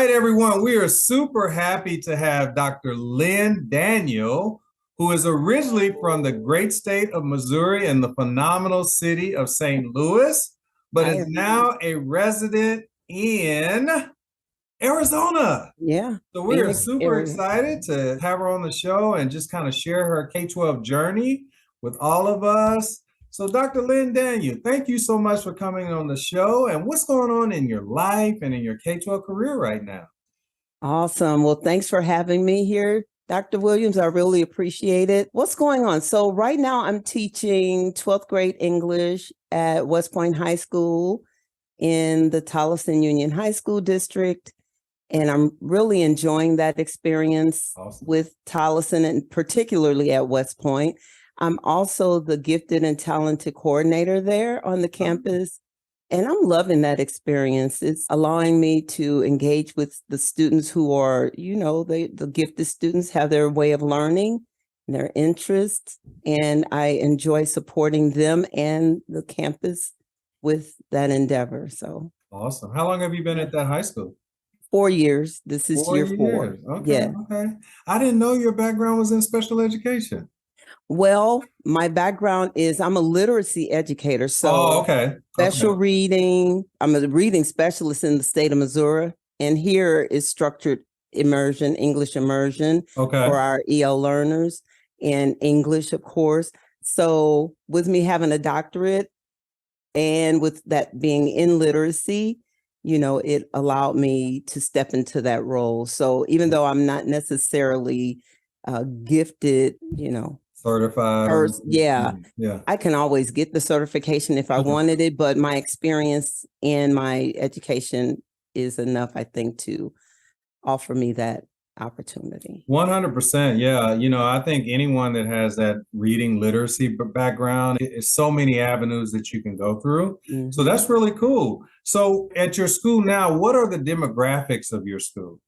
right, everyone. We are super happy to have Dr. Lynn Daniel, who is originally from the great state of Missouri and the phenomenal city of St. Louis, but is now a resident in Arizona. Yeah. So we are super excited to have her on the show and just kind of share her K-12 journey with all of us. So Dr. Lynn Daniel, thank you so much for coming on the show. And what's going on in your life and in your K-12 career right now? Awesome. Well, thanks for having me here, Dr. Williams. I really appreciate it. What's going on? So right now I'm teaching 12th grade English at West Point High School in the Tolleson Union High School District. And I'm really enjoying that experience with Tolleson and particularly at West Point. I'm also the gifted and talented coordinator there on the campus. And I'm loving that experience. It's allowing me to engage with the students who are, the gifted students have their way of learning, their interests, and I enjoy supporting them and the campus with that endeavor. So awesome. How long have you been at that high school? 4 years. This is year 4. Okay, yeah. Okay. I didn't know your background was in special education. Well, my background is I'm a literacy educator. So special reading. I'm a reading specialist in the state of Missouri. And here is structured immersion, English immersion for our EL learners and English, of course. So with me having a doctorate and with that being in literacy, it allowed me to step into that role. So even though I'm not necessarily gifted, certified. I can always get the certification if I wanted it, but my experience and my education is enough, I think, to offer me that opportunity. 100%. Yeah. I think anyone that has that reading literacy background, it's so many avenues that you can go through. Mm-hmm. So that's really cool. So at your school now, what are the demographics of your school?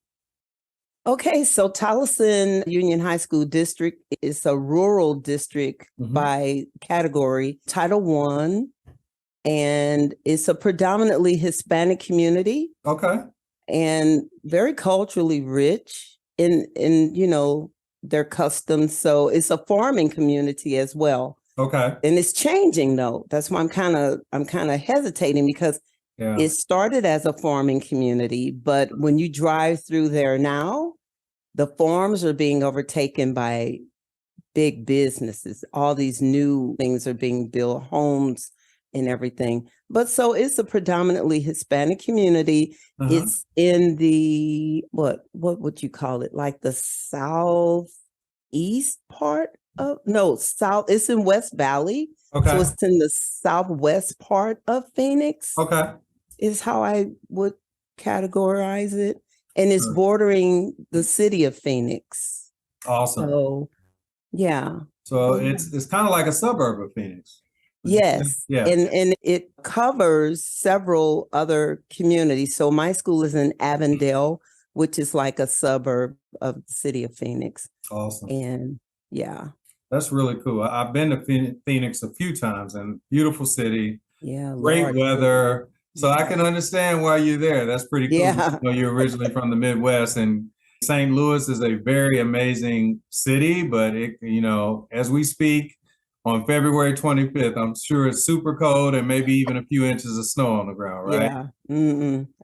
Okay, so Tolleson Union High School District is a rural district by category, Title I, and it's a predominantly Hispanic community. And very culturally rich in their customs. So it's a farming community as well. And it's changing though. That's why I'm kind of hesitating because it started as a farming community, but when you drive through there now, the farms are being overtaken by big businesses. All these new things are being built, homes and everything. But so it's a predominantly Hispanic community. It's in the, what would you call it? Like the southeast part of, south, it's in West Valley. So it's in the southwest part of Phoenix. Is how I would categorize it. And it's bordering the city of Phoenix. Awesome. So, yeah. So it's kind of like a suburb of Phoenix. Yes. Yeah. And it covers several other communities. So my school is in Avondale, which is like a suburb of the city of Phoenix. Awesome. And yeah. That's really cool. I've been to Phoenix a few times and beautiful city. Yeah. Great weather. So I can understand why you're there. That's pretty cool. Yeah. You're originally from the Midwest, and St. Louis is a very amazing city, but as we speak on February 25th, I'm sure it's super cold and maybe even a few inches of snow on the ground, right? Yeah.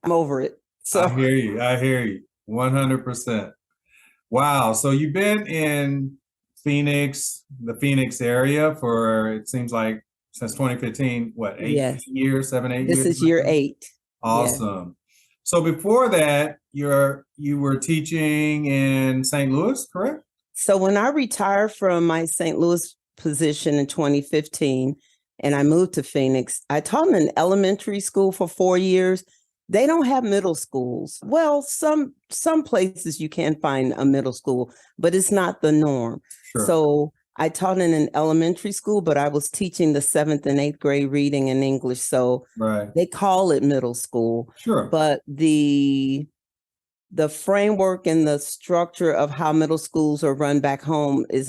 I'm over it. So I hear you. 100%. Wow. So you've been in Phoenix, the Phoenix area for, it seems like, since 2015, what, 7, 8 years? This is year 8. Awesome. So before that, you were teaching in St. Louis, correct? So when I retired from my St. Louis position in 2015 and I moved to Phoenix, I taught in an elementary school for 4 years. They don't have middle schools. Well, some places you can find a middle school, but it's not the norm. So I taught in an elementary school, but I was teaching the 7th and 8th grade reading and English. So they call it middle school. But the framework and the structure of how middle schools are run back home is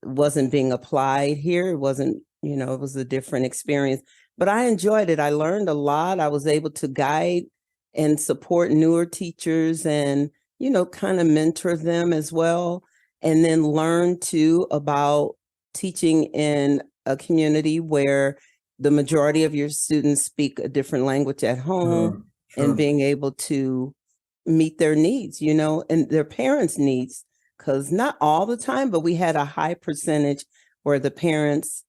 wasn't being applied here. It wasn't, it was a different experience. But I enjoyed it. I learned a lot. I was able to guide and support newer teachers and, kind of mentor them as well. And then learn too about teaching in a community where the majority of your students speak a different language at home, and being able to meet their needs, and their parents' needs, because not all the time, but we had a high percentage where the parents,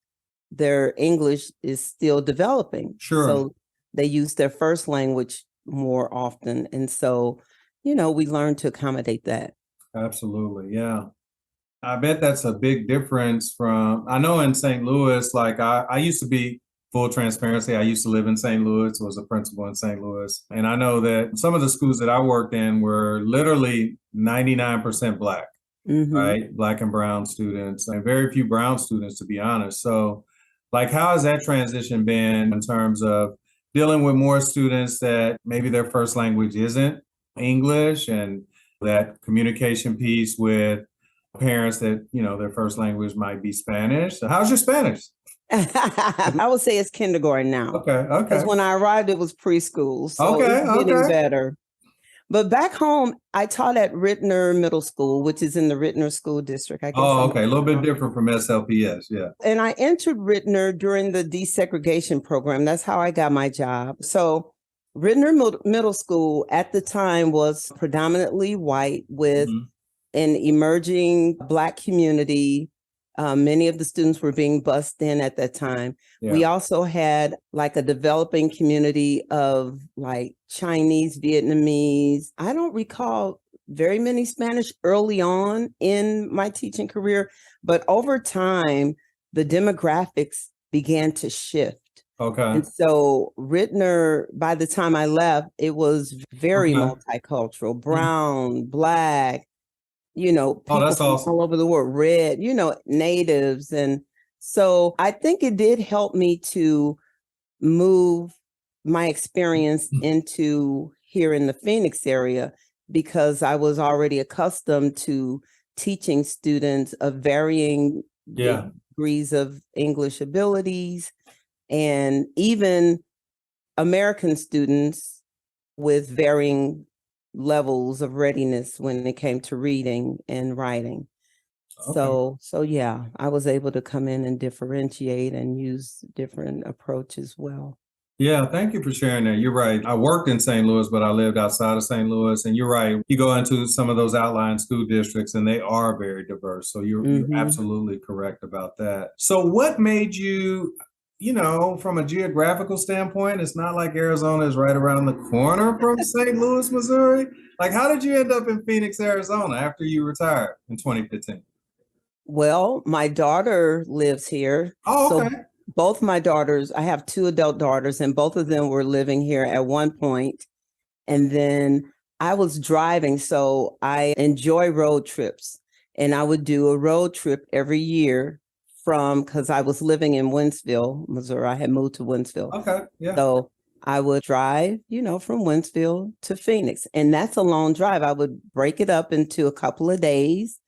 their English is still developing. So they use their first language more often. And so, we learn to accommodate that. Absolutely. Yeah. I bet that's a big difference from, I know in St. Louis, like I used to be, full transparency, I used to live in St. Louis, was a principal in St. Louis. And I know that some of the schools that I worked in were literally 99% Black, right? Black and brown students, and very few brown students, to be honest. So like, how has that transition been in terms of dealing with more students that maybe their first language isn't English, and that communication piece with parents that, their first language might be Spanish? So how's your Spanish? I would say it's kindergarten now. Okay. Because when I arrived, it was preschool. So it's getting better. But back home, I taught at Rittner Middle School, which is in the Rittner School District. I guess okay. A little bit different from SLPS. Yeah. And I entered Rittner during the desegregation program. That's how I got my job. So Rittner Middle School at the time was predominantly white with an emerging Black community. Many of the students were being bused in at that time. Yeah. We also had like a developing community of like Chinese, Vietnamese. I don't recall very many Spanish early on in my teaching career, but over time, the demographics began to shift. Okay. And so Rittner, by the time I left, it was very multicultural, brown, Black, people that's from awesome. all over the world, red, natives. And so I think it did help me to move my experience into here in the Phoenix area, because I was already accustomed to teaching students of varying degrees of English abilities, and even American students with varying levels of readiness when it came to reading and writing. Okay. So yeah, I was able to come in and differentiate and use different approach as well. Yeah, thank you for sharing that. You're right. I worked in St. Louis, but I lived outside of St. Louis. And you're right. You go into some of those outlying school districts and they are very diverse. So you're absolutely correct about that. So what made you, from a geographical standpoint, it's not like Arizona is right around the corner from St. Louis, Missouri. Like, how did you end up in Phoenix, Arizona after you retired in 2015? Well, my daughter lives here. Oh, okay. So both my daughters, I have two adult daughters, and both of them were living here at one point. And then I was driving, so I enjoy road trips. And I would do a road trip every year because I was living in Wentzville, Missouri. I had moved to Wentzville. Okay, yeah. So I would drive, from Wentzville to Phoenix. And that's a long drive. I would break it up into a couple of days.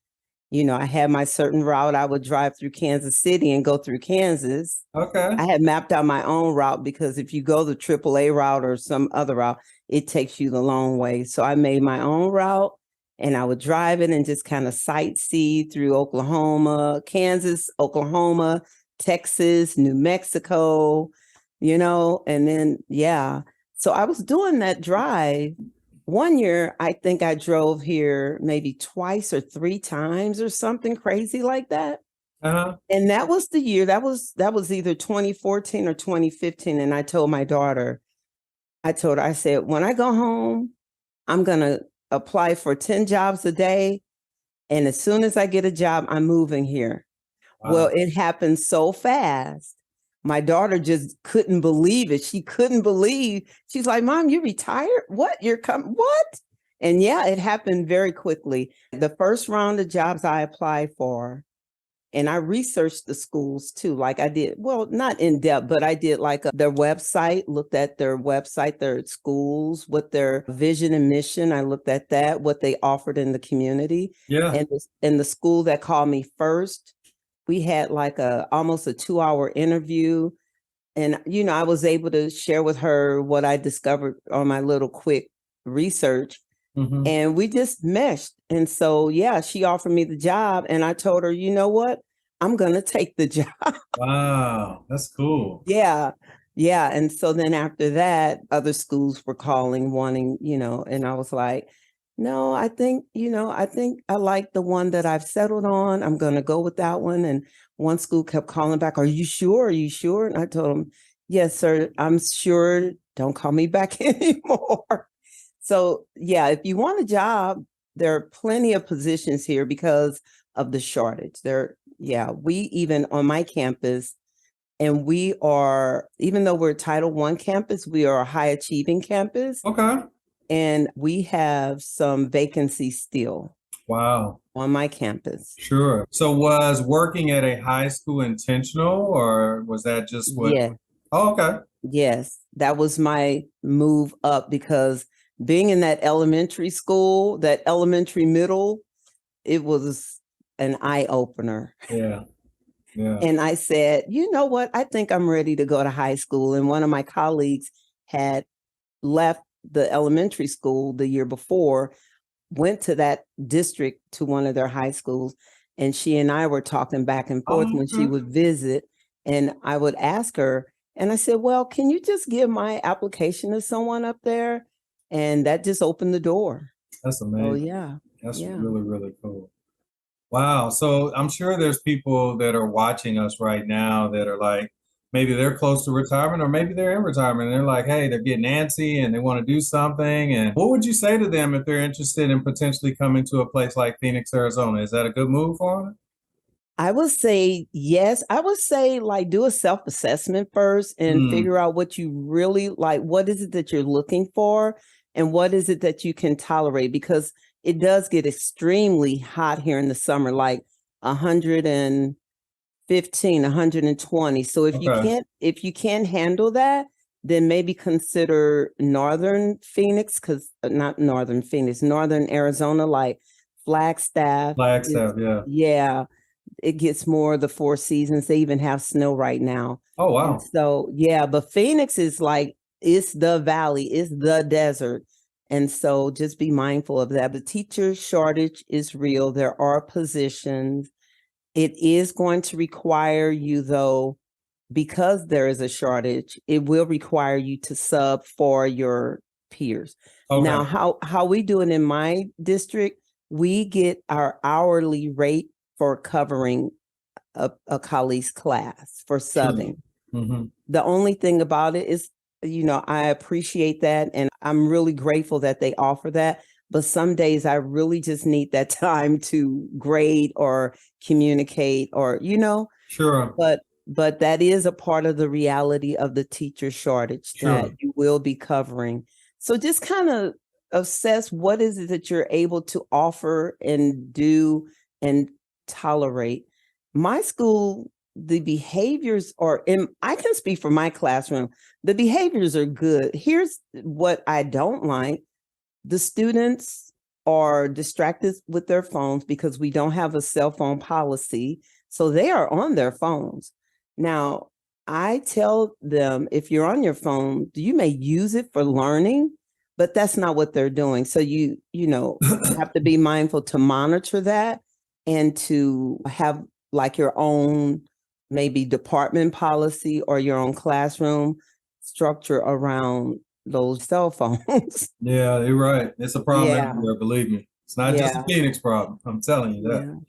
I had my certain route. I would drive through Kansas City and go through Kansas. Okay. I had mapped out my own route, because if you go the AAA route or some other route, it takes you the long way. So I made my own route, and I would drive it and just kind of sightsee through Oklahoma, Kansas, Oklahoma, Texas, New Mexico, and then, So I was doing that drive. One year, I think I drove here maybe twice or three times or something crazy like that. And that was the year, that was either 2014 or 2015. And I told my daughter, I said, when I go home, I'm going to apply for 10 jobs a day. And as soon as I get a job, I'm moving here. Wow. Well, it happened so fast. My daughter just couldn't believe it. She couldn't believe. She's like, Mom, you retired? What? What? And yeah, it happened very quickly. The first round of jobs I applied for, and I researched the schools too. Like I did, well, not in depth, but I did like their website, looked at their website, their schools, what their vision and mission. I looked at that, what they offered in the community. Yeah. And the school that called me first, we had like almost a 2-hour interview. And, I was able to share with her what I discovered on my little quick research, and we just meshed. And so, yeah, she offered me the job, and I told her, you know what? I'm going to take the job. Wow, that's cool. Yeah. Yeah. And so then after that, other schools were calling, wanting, and I was like, no, I think I like the one that I've settled on. I'm going to go with that one. And one school kept calling back, are you sure? Are you sure? And I told them, yes, sir, I'm sure. Don't call me back anymore. So yeah, if you want a job, there are plenty of positions here because of the shortage. We even on my campus, and we are, even though we're Title I campus, we are a high achieving campus. Okay. And we have some vacancies still. Wow. On my campus. Sure. So was working at a high school intentional, or was that just what? Yeah. Oh, okay. Yes. That was my move up, because being in that elementary school, that elementary middle, it was an eye opener. Yeah. Yeah. And I said, you know what? I think I'm ready to go to high school. And one of my colleagues had left the elementary school the year before, went to that district to one of their high schools. And she and I were talking back and forth when she would visit. And I would ask her, and I said, well, can you just give my application to someone up there? And that just opened the door. That's amazing. Oh, yeah. That's really, really cool. Wow. So I'm sure there's people that are watching us right now that are like, maybe they're close to retirement, or maybe they're in retirement and they're like, hey, they're getting antsy and they want to do something. And what would you say to them if they're interested in potentially coming to a place like Phoenix, Arizona? Is that a good move for them? I would say yes. I would say do a self-assessment first and figure out what you really like. What is it that you're looking for? And what is it that you can tolerate? Because it does get extremely hot here in the summer, like 115, 120. So if you can't handle that, then maybe consider northern Phoenix, northern Arizona, like Flagstaff. Yeah. Yeah. It gets more of the 4 seasons. They even have snow right now. Oh, wow. And so, yeah, but Phoenix is it's the valley, it's the desert. And so just be mindful of that. The teacher shortage is real. There are positions. It is going to require you, though, because there is a shortage, it will require you to sub for your peers. Okay. Now, how we do it in my district, we get our hourly rate for covering a colleague's class for subbing. The only thing about it is, I appreciate that, and I'm really grateful that they offer that. But some days I really just need that time to grade or communicate or, Sure. But that is a part of the reality of the teacher shortage that you will be covering. So just kind of assess what is it that you're able to offer and do and tolerate. My school, the behaviors I can speak for my classroom, the behaviors are good. Here's what I don't like. The students are distracted with their phones because we don't have a cell phone policy. So they are on their phones. Now, I tell them, if you're on your phone, you may use it for learning, but that's not what they're doing. So you have to be mindful to monitor that and to have your own maybe department policy or your own classroom structure around those cell phones. Yeah, you're right. It's a problem everywhere, believe me. It's not just a Phoenix problem. I'm telling you that.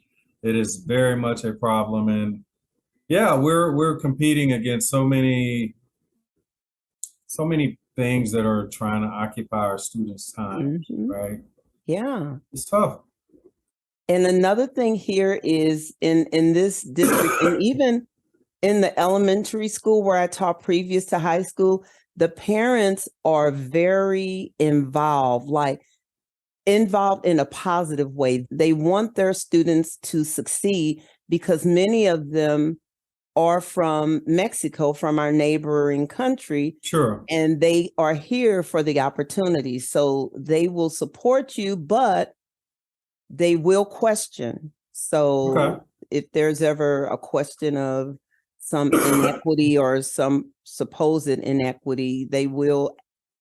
It is very much a problem. And yeah, we're competing against so many things that are trying to occupy our students' time, right? Yeah. It's tough. And another thing here is in this district, and even in the elementary school where I taught previous to high school, the parents are very involved in a positive way. They want their students to succeed because many of them are from Mexico, from our neighboring country. Sure. And they are here for the opportunity. So they will support you, but they will question. So if there's ever a question of some inequity or some supposed inequity, they will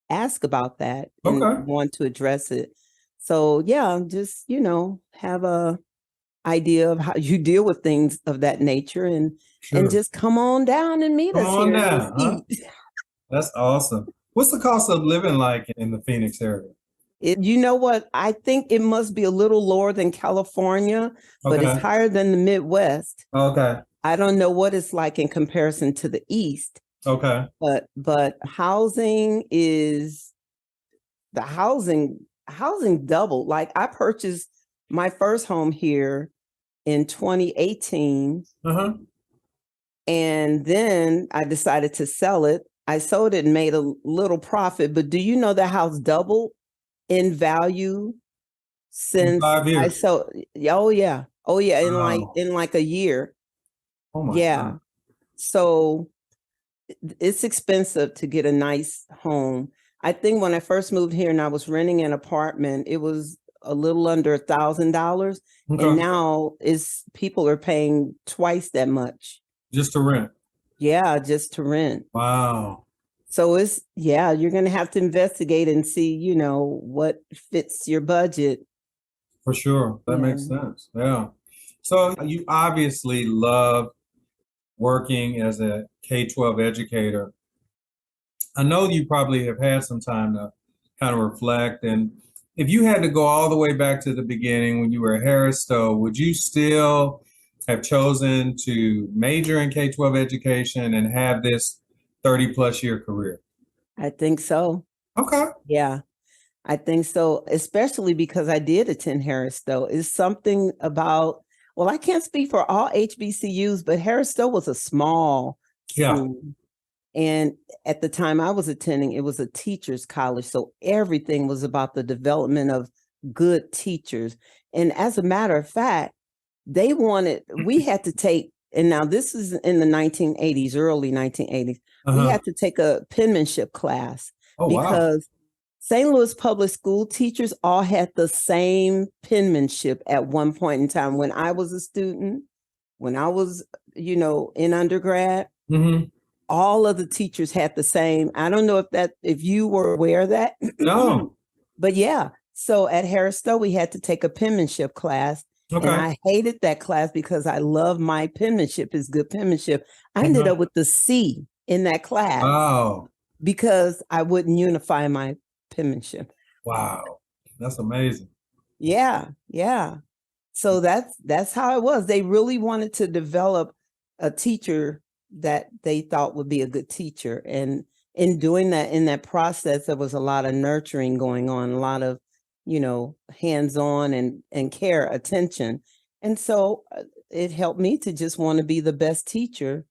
ask about that and Okay. want to address it. So yeah, just, have a idea of how you deal with things of that nature and Sure. just come on down and meet Come us on here in down, huh? Mesquite. That's awesome. What's the cost of living like in the Phoenix area? You know what? I think it must be a little lower than California, but it's Okay. higher than the Midwest. Okay. I don't know what it's like in comparison to the East, Okay. but the housing doubled. Like I purchased my first home here in 2018, Uh-huh. and then I decided to sell it. I sold it and made a little profit, but do you know the house doubled in value In since 5 years. Oh yeah. Oh yeah, Wow. in like a year. Oh my Yeah. God. So it's expensive to get a nice home. I think when I first moved here and I was renting an apartment, it was a little under $1,000. And Okay. now people are paying twice that much. Just to rent. Yeah, just to rent. Wow. So you're going to have to investigate and see, what fits your budget. For sure. That Yeah. makes sense. Yeah. So you obviously love working as a K-12 educator. I know you probably have had some time to kind of reflect. And if you had to go all the way back to the beginning when you were at Harris Stowe, would you still have chosen to major in K-12 education and have this 30 plus year career? I think so. Okay. Yeah. I think so, especially because I did attend Harris Stowe. It's something about, well, I can't speak for all HBCUs, but Harris Stowe was a small Yeah. school. And at the time I was attending, it was a teacher's college. So everything was about the development of good teachers. And as a matter of fact, we had to take, and now this is in the 1980s, early 1980s, we Uh-huh. had to take a penmanship class Oh, wow. because St. Louis public school teachers all had the same penmanship at one point in time. When I was a student, when I was, in undergrad, Mm-hmm. all of the teachers had the same. I don't know if you were aware of that. No. But yeah. So at Harris Stowe, we had to take a penmanship class. Okay. And I hated that class because I love my penmanship is good penmanship. I ended up with the C in that class. Wow. Because I wouldn't unify my penmanship. Wow. That's amazing. Yeah. Yeah. So that's how it was. They really wanted to develop a teacher that they thought would be a good teacher. And in doing that, in that process, there was a lot of nurturing going on, a lot of, hands-on and care, attention. And so it helped me to just want to be the best teacher.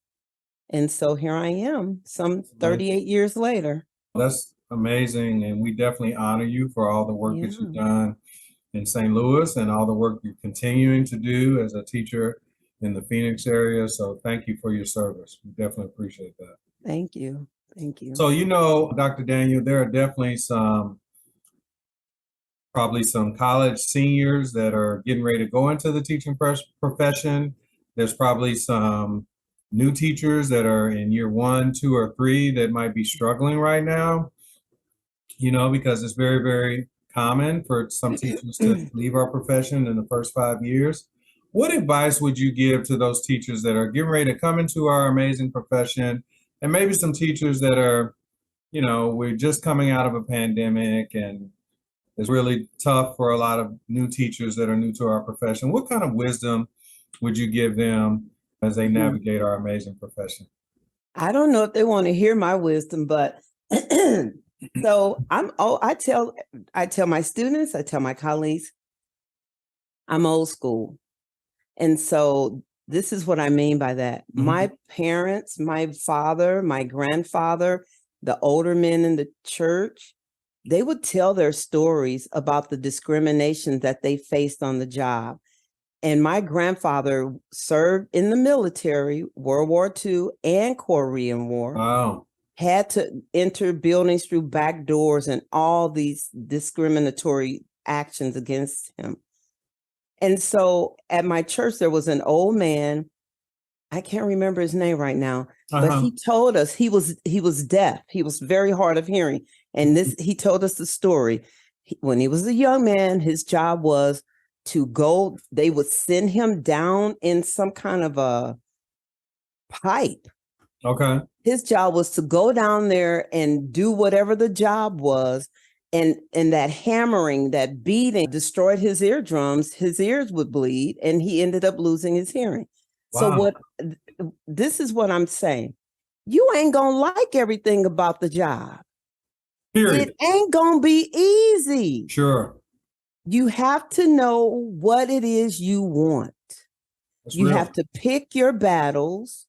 And so here I am, some 38 years later. That's amazing. And we definitely honor you for all the work that you've Yeah. done in St. Louis and all the work you're continuing to do as a teacher in the Phoenix area. So thank you for your service. We definitely appreciate that. Thank you. Thank you. So, Dr. Daniel, there are definitely probably some college seniors that are getting ready to go into the teaching profession. There's probably some new teachers that are in year 1, 2, or 3 that might be struggling right now, because it's very, very common for some teachers to leave our profession in the first 5 years. What advice would you give to those teachers that are getting ready to come into our amazing profession, and maybe some teachers that are, we're just coming out of a pandemic and it's really tough for a lot of new teachers that are new to our profession? What kind of wisdom would you give them as they navigate our amazing profession? I don't know if they want to hear my wisdom, but so I tell my students, I tell my colleagues, I'm old school. And so this is what I mean by that. My parents, my father, my grandfather, the older men in the church, they would tell their stories about the discrimination that they faced on the job. And my grandfather served in the military, World War II and Korean War. Wow. Had to enter buildings through back doors and all these discriminatory actions against him. And so at my church, there was an old man I can't remember his name right now, but Uh-huh. he told us he was deaf. He was very hard of hearing. And he told us the story. When he was a young man, his job was to go, they would send him down in some kind of a pipe. Okay. His job was to go down there and do whatever the job was. And that hammering, that beating destroyed his eardrums. His ears would bleed, and he ended up losing his hearing. Wow. So this is what I'm saying. You ain't gonna like everything about the job. Period. It ain't gonna be easy. Sure. You have to know what it is you want. That's You real. have to pick your battles.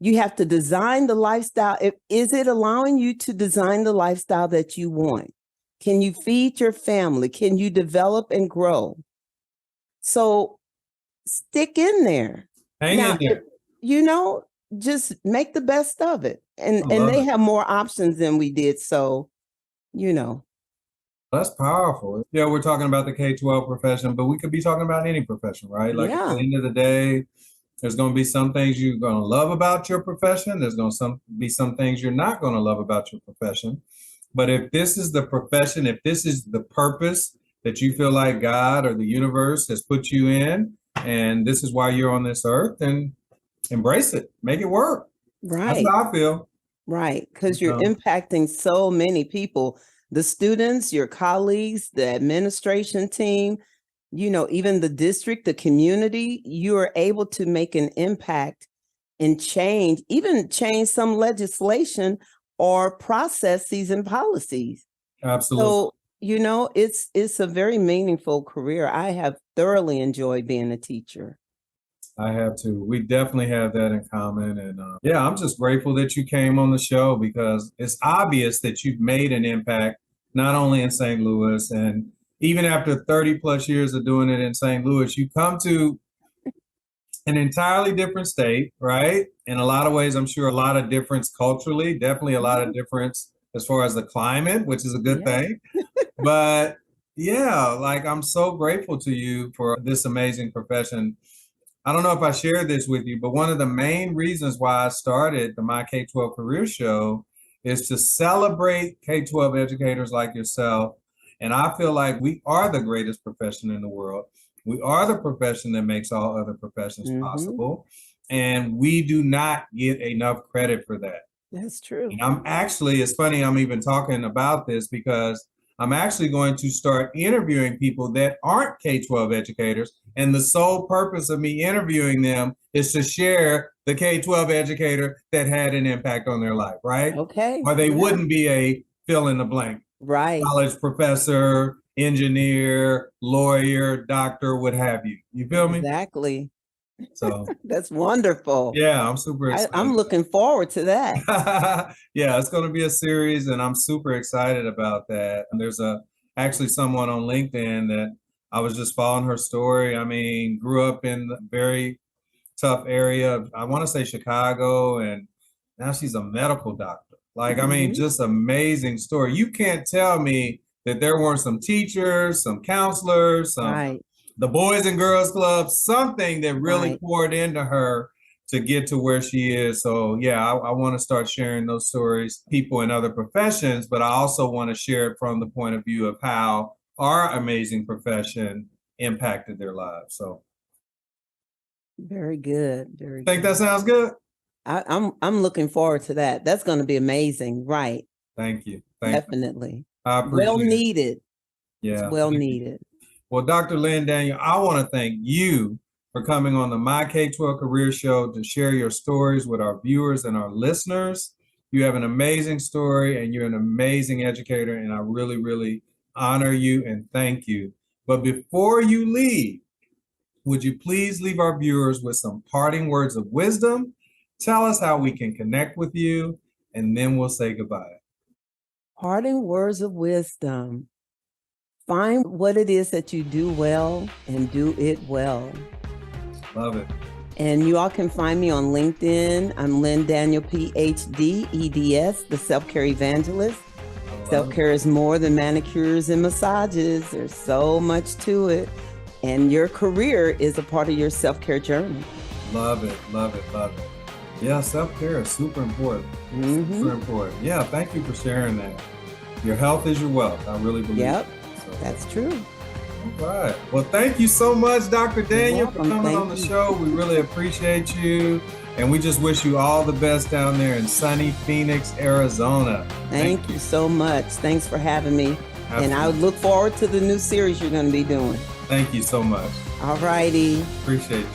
You have to design the lifestyle. Is it allowing you to design the lifestyle that you want? Can you feed your family? Can you develop and grow? So stick in there. Hang in there. Just make the best of it. And I love they it. have more options than we did. So, That's powerful. Yeah, we're talking about the K-12 profession, but we could be talking about any profession, right? Like at yeah, the end of the day, there's going to be some things you're going to love about your profession. There's going to be some things you're not going to love about your profession. But if this is the profession, if this is the purpose that you feel like God or the universe has put you in, and this is why you're on this earth, then embrace it, make it work. That's right, how I feel. right. Because you're So, impacting so many people, the students, your colleagues, the administration team, even the district, the community. You are able to make an impact and even change some legislation or processes and policies. absolutely. So, it's a very meaningful career. I have thoroughly enjoyed being a teacher. I have too. We definitely have that in common. And yeah, I'm just grateful that you came on the show because it's obvious that you've made an impact, not only in St. Louis, and even after 30 plus years of doing it in St. Louis, you come to an entirely different state, right? In a lot of ways, I'm sure a lot of difference culturally, definitely a lot of difference as far as the climate, which is a good Yeah. thing. But yeah, like I'm so grateful to you for this amazing profession. I don't know if I shared this with you, but one of the main reasons why I started the My K12 Career Show is to celebrate K12 educators like yourself. And I feel like we are the greatest profession in the world. We are the profession that makes all other professions possible. And we do not get enough credit for that. That's true. And it's funny, I'm even talking about this because I'm actually going to start interviewing people that aren't K-12 educators. And the sole purpose of me interviewing them is to share the K-12 educator that had an impact on their life, right? Okay. Or they Yeah. wouldn't be a fill in the blank. Right. College professor, engineer, lawyer, doctor, what have you. You feel me? Exactly. So That's wonderful. yeah, I'm super excited. I'm looking forward to that. Yeah, it's going to be a series, and I'm super excited about that. And there's actually someone on LinkedIn that I was just following her story. I mean, grew up in a very tough area. I want to say Chicago, and now she's a medical doctor. Like, I mean, just amazing story. You can't tell me that there weren't some teachers, some counselors, Right. the Boys and Girls Club, something that really Right. poured into her to get to where she is. So yeah, I want to start sharing those stories, people in other professions, but I also want to share it from the point of view of how our amazing profession impacted their lives. So Very good. Very think good. that sounds good? I'm looking forward to that. That's going to be amazing. Right. Thank you. Thank you. Definitely. I appreciate Well it. needed. Yeah. It's well Thank you. needed. Well, Dr. Lynn Daniel, I want to thank you for coming on the My K12 Career Show to share your stories with our viewers and our listeners. You have an amazing story and you're an amazing educator, and I really, really honor you and thank you. But before you leave, would you please leave our viewers with some parting words of wisdom? Tell us how we can connect with you, and then we'll say goodbye. Parting words of wisdom. Find what it is that you do well and do it well. Love it. And you all can find me on LinkedIn. I'm Lynn Daniel, Ph.D., EDS, the self-care evangelist. Self-care is more than manicures and massages. There's so much to it. And your career is a part of your self-care journey. Love it, love it, love it. Yeah, self-care is super important. Super important. Yeah, thank you for sharing that. Your health is your wealth. I really believe Yep, so. that's true. All right. Well, thank you so much, Dr. Daniel, for coming Thank on the you. show. We really appreciate you. And we just wish you all the best down there in sunny Phoenix, Arizona. Thank you so much. Thanks for having me. Absolutely. And I look forward to the new series you're going to be doing. Thank you so much. All righty. Appreciate you.